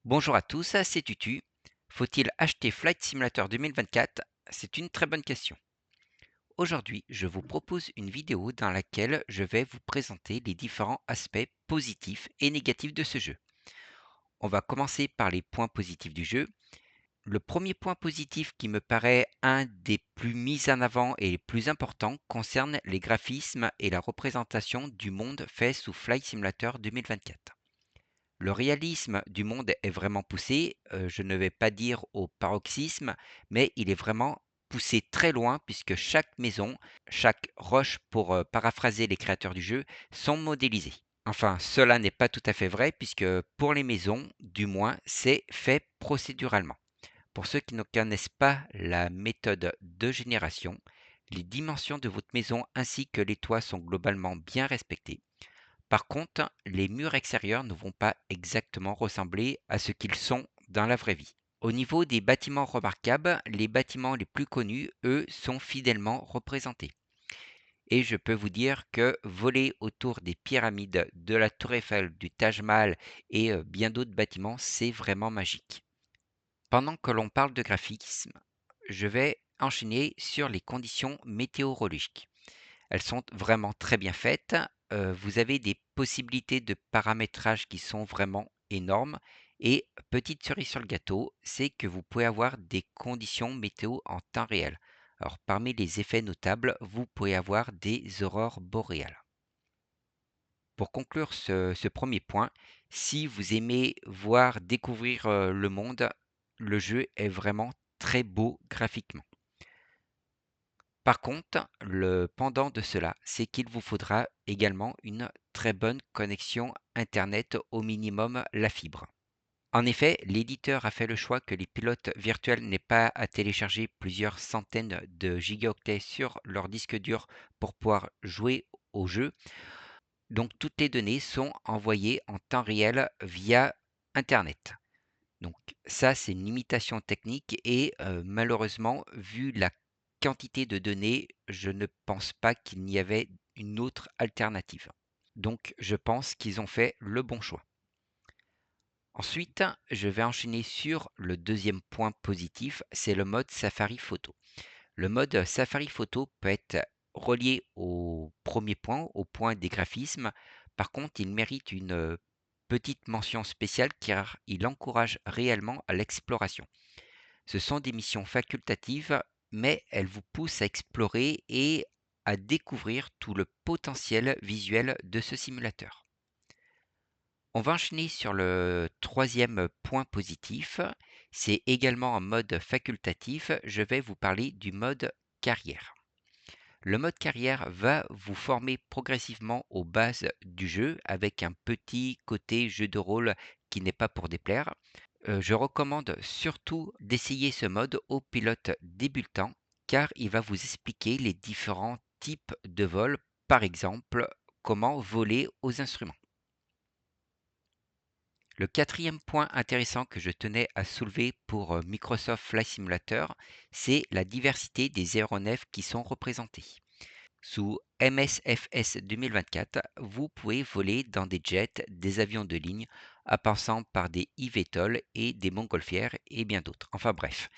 Bonjour à tous, c'est Tutu. Faut-il acheter Flight Simulator 2024? C'est une très bonne question. Aujourd'hui, je vous propose une vidéo dans laquelle je vais vous présenter les différents aspects positifs et négatifs de ce jeu. On va commencer par les points positifs du jeu. Le premier point positif qui me paraît un des plus mis en avant et les plus importants concerne les graphismes et la représentation du monde fait sous Flight Simulator 2024. Le réalisme du monde est vraiment poussé, je ne vais pas dire au paroxysme, mais il est vraiment poussé très loin puisque chaque maison, chaque roche pour, paraphraser les créateurs du jeu, sont modélisées. Enfin, cela n'est pas tout à fait vrai puisque pour les maisons, du moins, c'est fait procéduralement. Pour ceux qui ne connaissent pas la méthode de génération, les dimensions de votre maison ainsi que les toits sont globalement bien respectés. Par contre, les murs extérieurs ne vont pas exactement ressembler à ce qu'ils sont dans la vraie vie. Au niveau des bâtiments remarquables, les bâtiments les plus connus, eux, sont fidèlement représentés. Et je peux vous dire que voler autour des pyramides, de la Tour Eiffel, du Taj Mahal et bien d'autres bâtiments, c'est vraiment magique. Pendant que l'on parle de graphisme, je vais enchaîner sur les conditions météorologiques. Elles sont vraiment très bien faites. Vous avez des possibilités de paramétrage qui sont vraiment énormes et petite cerise sur le gâteau, c'est que vous pouvez avoir des conditions météo en temps réel. Alors parmi les effets notables, vous pouvez avoir des aurores boréales. Pour conclure ce premier point, si vous aimez voir, découvrir, le monde, le jeu est vraiment très beau graphiquement. Par contre, le pendant de cela, c'est qu'il vous faudra également une très bonne connexion internet, au minimum la fibre. En effet, l'éditeur a fait le choix que les pilotes virtuels n'aient pas à télécharger plusieurs centaines de gigaoctets sur leur disque dur pour pouvoir jouer au jeu. Donc toutes les données sont envoyées en temps réel via internet. Donc ça, c'est une limitation technique et malheureusement, vu la quantité de données, je ne pense pas qu'il n'y avait une autre alternative. Donc je pense qu'ils ont fait le bon choix. Ensuite, je vais enchaîner sur le deuxième point positif, c'est le mode Safari Photo. Le mode Safari Photo peut être relié au premier point, au point des graphismes. Par contre, il mérite une petite mention spéciale car il encourage réellement à l'exploration. Ce sont des missions facultatives, mais elles vous poussent à explorer et à découvrir tout le potentiel visuel de ce simulateur. On va enchaîner sur le troisième point positif. C'est également en mode facultatif. Je vais vous parler du mode carrière. Le mode carrière va vous former progressivement aux bases du jeu avec un petit côté jeu de rôle qui n'est pas pour déplaire. Je recommande surtout d'essayer ce mode aux pilotes débutants car il va vous expliquer les différents types de vol, par exemple comment voler aux instruments. Le quatrième point intéressant que je tenais à soulever pour Microsoft Flight Simulator, c'est la diversité des aéronefs qui sont représentés. Sous MSFS 2024, vous pouvez voler dans des jets, des avions de ligne, en passant par des eVTOL et des montgolfières et bien d'autres. Enfin bref,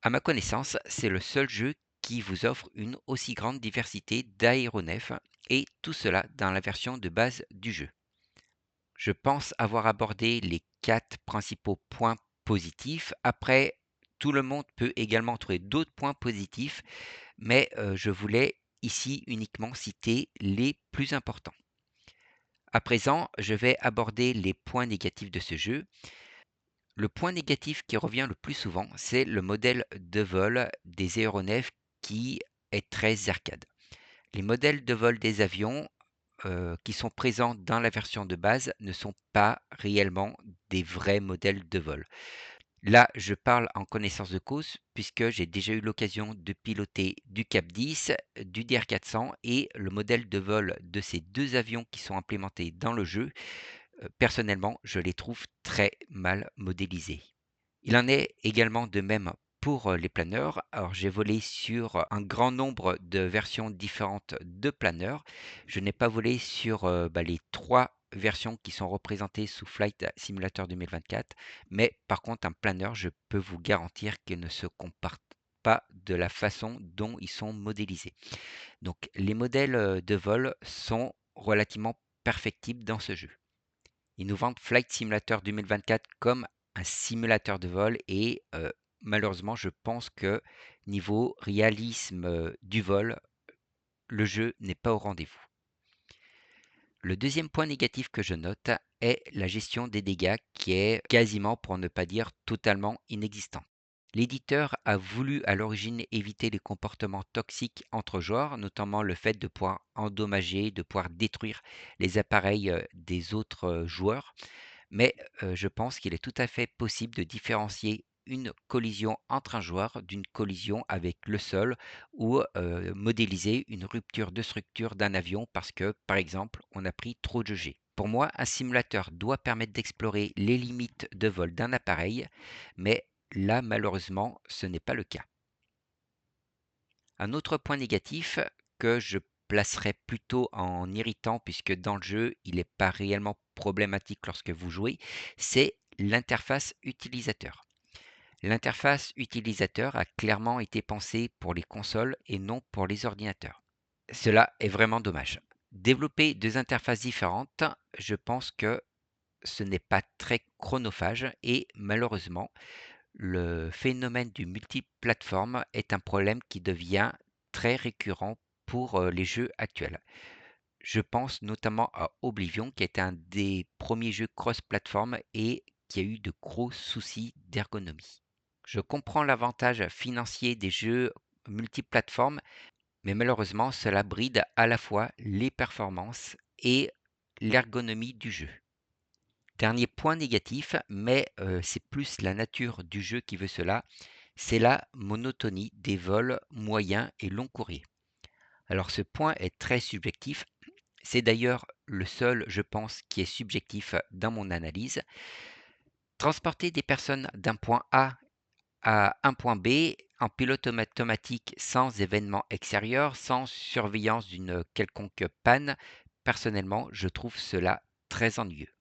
à ma connaissance, c'est le seul jeu qui vous offre une aussi grande diversité d'aéronefs et tout cela dans la version de base du jeu. Je pense avoir abordé les 4 principaux points positifs. Après, tout le monde peut également trouver d'autres points positifs, mais je voulais ici uniquement citer les plus importants. À présent, je vais aborder les points négatifs de ce jeu. Le point négatif qui revient le plus souvent, c'est le modèle de vol des aéronefs qui est très arcade. Les modèles de vol des avions qui sont présents dans la version de base ne sont pas réellement des vrais modèles de vol. Là, je parle en connaissance de cause puisque j'ai déjà eu l'occasion de piloter du Cap 10, du DR400 et le modèle de vol de ces deux avions qui sont implémentés dans le jeu. Personnellement, je les trouve très mal modélisés. Il en est également de même pour les planeurs. Alors, j'ai volé sur un grand nombre de versions différentes de planeurs. Je n'ai pas volé sur les trois versions qui sont représentées sous Flight Simulator 2024, mais par contre un planeur, je peux vous garantir qu'il ne se compare pas de la façon dont ils sont modélisés. Donc les modèles de vol sont relativement perfectibles dans ce jeu. Ils nous vendent Flight Simulator 2024 comme un simulateur de vol et malheureusement, je pense que niveau réalisme du vol, le jeu n'est pas au rendez-vous. Le deuxième point négatif que je note est la gestion des dégâts qui est quasiment, pour ne pas dire totalement inexistante. L'éditeur a voulu à l'origine éviter les comportements toxiques entre joueurs, notamment le fait de pouvoir endommager, de pouvoir détruire les appareils des autres joueurs. Mais je pense qu'il est tout à fait possible de différencier une collision entre un joueur d'une collision avec le sol ou modéliser une rupture de structure d'un avion parce que, par exemple, on a pris trop de G. Pour moi, un simulateur doit permettre d'explorer les limites de vol d'un appareil, mais là, malheureusement, ce n'est pas le cas. Un autre point négatif que je placerais plutôt en irritant, puisque dans le jeu, il n'est pas réellement problématique lorsque vous jouez, c'est l'interface utilisateur. L'interface utilisateur a clairement été pensée pour les consoles et non pour les ordinateurs. Cela est vraiment dommage. Développer deux interfaces différentes, je pense que ce n'est pas très chronophage et malheureusement, le phénomène du multiplateforme est un problème qui devient très récurrent pour les jeux actuels. Je pense notamment à Oblivion, qui est un des premiers jeux cross-platform et qui a eu de gros soucis d'ergonomie. Je comprends l'avantage financier des jeux multiplateformes, mais malheureusement, cela bride à la fois les performances et l'ergonomie du jeu. Dernier point négatif, mais c'est plus la nature du jeu qui veut cela, c'est la monotonie des vols moyens et longs courriers. Alors ce point est très subjectif, c'est d'ailleurs le seul, je pense, qui est subjectif dans mon analyse. Transporter des personnes d'un point A à un point B en pilote automatique sans événement extérieur, sans surveillance d'une quelconque panne, personnellement, je trouve cela très ennuyeux.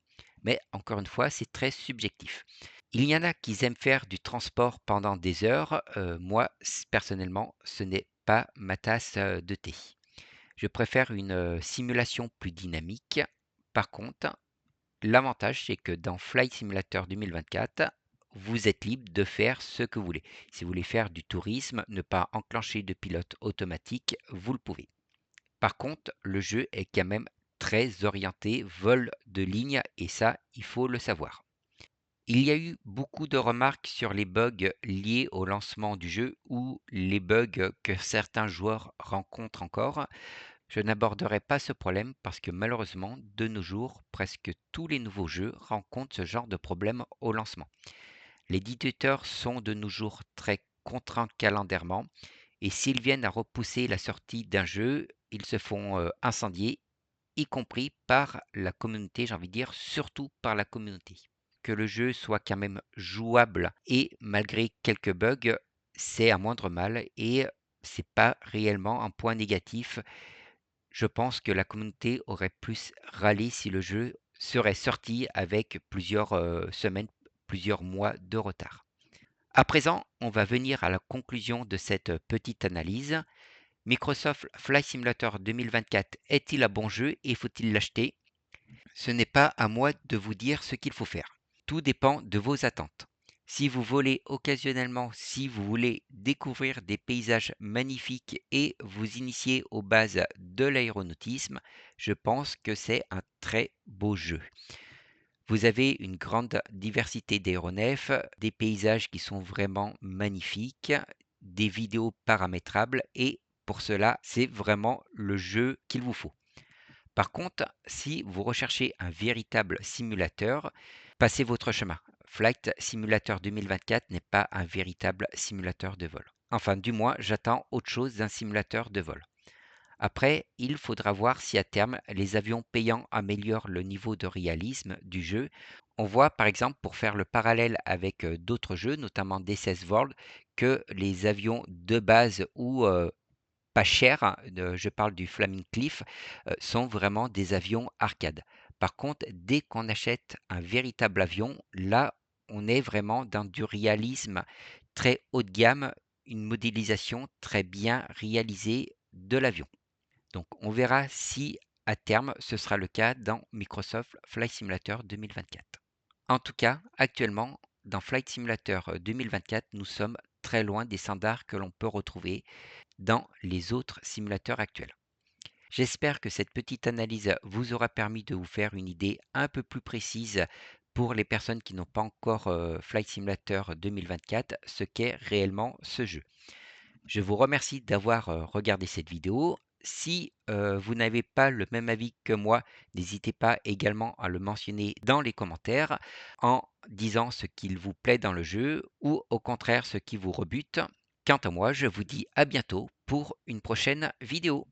Mais encore une fois, c'est très subjectif. Il y en a qui aiment faire du transport pendant des heures. Moi, personnellement, ce n'est pas ma tasse de thé. Je préfère une simulation plus dynamique. Par contre, l'avantage, c'est que dans Flight Simulator 2024, vous êtes libre de faire ce que vous voulez. Si vous voulez faire du tourisme, ne pas enclencher de pilote automatique, vous le pouvez. Par contre, le jeu est quand même très orienté vol de ligne et ça, il faut le savoir. Il y a eu beaucoup de remarques sur les bugs liés au lancement du jeu ou les bugs que certains joueurs rencontrent encore. Je n'aborderai pas ce problème parce que malheureusement, de nos jours, presque tous les nouveaux jeux rencontrent ce genre de problème au lancement. Les éditeurs sont de nos jours très contraints calendairement et s'ils viennent à repousser la sortie d'un jeu, ils se font incendier, y compris par la communauté, j'ai envie de dire, surtout par la communauté. Que le jeu soit quand même jouable et malgré quelques bugs, c'est un moindre mal et c'est pas réellement un point négatif. Je pense que la communauté aurait plus râlé si le jeu serait sorti avec plusieurs semaines, plusieurs mois de retard. À présent, on va venir à la conclusion de cette petite analyse. Microsoft Flight Simulator 2024 est-il un bon jeu et faut-il l'acheter? Ce n'est pas à moi de vous dire ce qu'il faut faire. Tout dépend de vos attentes. Si vous volez occasionnellement, si vous voulez découvrir des paysages magnifiques et vous initier aux bases de l'aéronautisme, je pense que c'est un très beau jeu. Vous avez une grande diversité d'aéronefs, des paysages qui sont vraiment magnifiques, des vidéos paramétrables et pour cela, c'est vraiment le jeu qu'il vous faut. Par contre, si vous recherchez un véritable simulateur, passez votre chemin. Flight Simulator 2024 n'est pas un véritable simulateur de vol. Enfin, du moins, j'attends autre chose d'un simulateur de vol. Après, il faudra voir si à terme les avions payants améliorent le niveau de réalisme du jeu. On voit par exemple, pour faire le parallèle avec d'autres jeux, notamment DCS World, que les avions de base ou pas chers, je parle du Flaming Cliff, sont vraiment des avions arcade. Par contre, dès qu'on achète un véritable avion, là, on est vraiment dans du réalisme très haut de gamme, une modélisation très bien réalisée de l'avion. Donc on verra si à terme ce sera le cas dans Microsoft Flight Simulator 2024. En tout cas, actuellement, dans Flight Simulator 2024, nous sommes très loin des standards que l'on peut retrouver dans les autres simulateurs actuels. J'espère que cette petite analyse vous aura permis de vous faire une idée un peu plus précise pour les personnes qui n'ont pas encore Flight Simulator 2024, ce qu'est réellement ce jeu. Je vous remercie d'avoir regardé cette vidéo. Si vous n'avez pas le même avis que moi, n'hésitez pas également à le mentionner dans les commentaires en disant ce qu'il vous plaît dans le jeu ou au contraire ce qui vous rebute. Quant à moi, je vous dis à bientôt pour une prochaine vidéo.